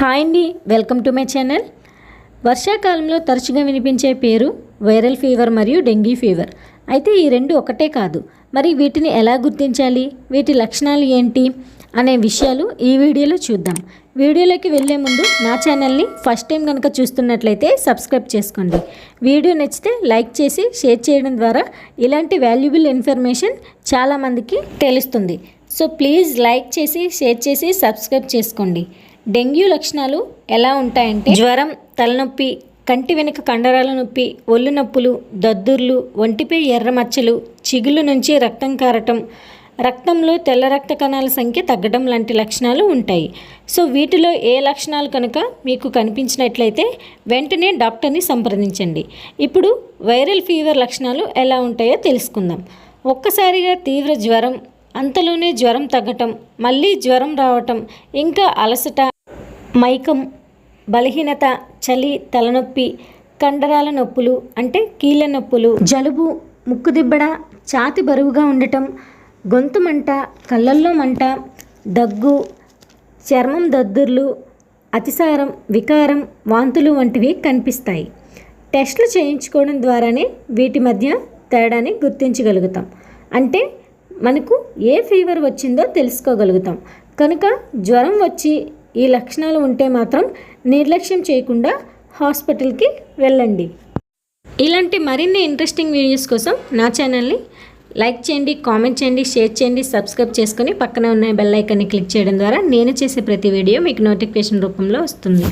Hi అండి, welcome to my channel. వర్షాకాలంలో తరచుగా వినిపించే పేరు వైరల్ ఫీవర్ మరియు డెంగీ ఫీవర్. అయితే ఈ రెండు ఒకటే కాదు. మరి వీటిని ఎలా గుర్తించాలి, వీటి లక్షణాలు ఏంటి అనే విషయాలు ఈ వీడియోలో చూద్దాం. వీడియోలోకి వెళ్ళే ముందు నా ఛానల్ని ఫస్ట్ టైం కనుక చూస్తున్నట్లయితే సబ్స్క్రైబ్ చేసుకోండి. వీడియో నచ్చితే లైక్ చేసి షేర్ చేయడం ద్వారా ఇలాంటి వాల్యుబుల్ ఇన్ఫర్మేషన్ చాలామందికి తెలుస్తుంది. సో ప్లీజ్ లైక్ చేసి షేర్ చేసి సబ్స్క్రైబ్ చేసుకోండి. డెంగ్యూ లక్షణాలు ఎలా ఉంటాయంటే జ్వరం, తలనొప్పి, కంటి వెనుక కండరాల నొప్పి, ఒళ్ళు నొప్పులు, దద్దుర్లు, ఒంటిపై ఎర్ర మచ్చలు, చిగుళ్ళు నుంచి రక్తం కారటం, రక్తంలో తెల్ల రక్త కణాల సంఖ్య తగ్గడం లాంటి లక్షణాలు ఉంటాయి. సో వీటిలో ఏ లక్షణాలు కనుక మీకు కనిపించినట్లయితే వెంటనే డాక్టర్ని సంప్రదించండి. ఇప్పుడు వైరల్ ఫీవర్ లక్షణాలు ఎలా ఉంటాయో తెలుసుకుందాం. ఒక్కసారిగా తీవ్ర జ్వరం, అంతలోనే జ్వరం తగ్గటం, మళ్ళీ జ్వరం రావటం, ఇంకా అలసట, మైకం, బలహీనత, చలి, తలనొప్పి, కండరాల నొప్పులు అంటే కీళ్ళ నొప్పులు, జలుబు, ముక్కుదిబ్బడ, ఛాతి బరువుగా ఉండటం, గొంతు మంట, కళ్ళల్లో మంట, దగ్గు, చర్మం దద్దుర్లు, అతిసారం, వికారం, వాంతులు వంటివి కనిపిస్తాయి. టెస్టులు చేయించుకోవడం ద్వారానే వీటి మధ్య తేడాని గుర్తించగలుగుతాం. అంటే మనకు ఏ ఫీవర్ వచ్చిందో తెలుసుకోగలుగుతాం. కనుక జ్వరం వచ్చి ఈ లక్షణాలు ఉంటే మాత్రం నిర్లక్ష్యం చేయకుండా హాస్పిటల్కి వెళ్ళండి. ఇలాంటి మరిన్ని ఇంట్రెస్టింగ్ వీడియోస్ కోసం నా ఛానల్ని లైక్ చేయండి, కామెంట్ చేయండి, షేర్ చేయండి, సబ్స్క్రైబ్ చేసుకొని పక్కన ఉన్న బెల్ ఐకాన్ని క్లిక్ చేయడం ద్వారా నేను చేసే ప్రతి వీడియో మీకు నోటిఫికేషన్ రూపంలో వస్తుంది.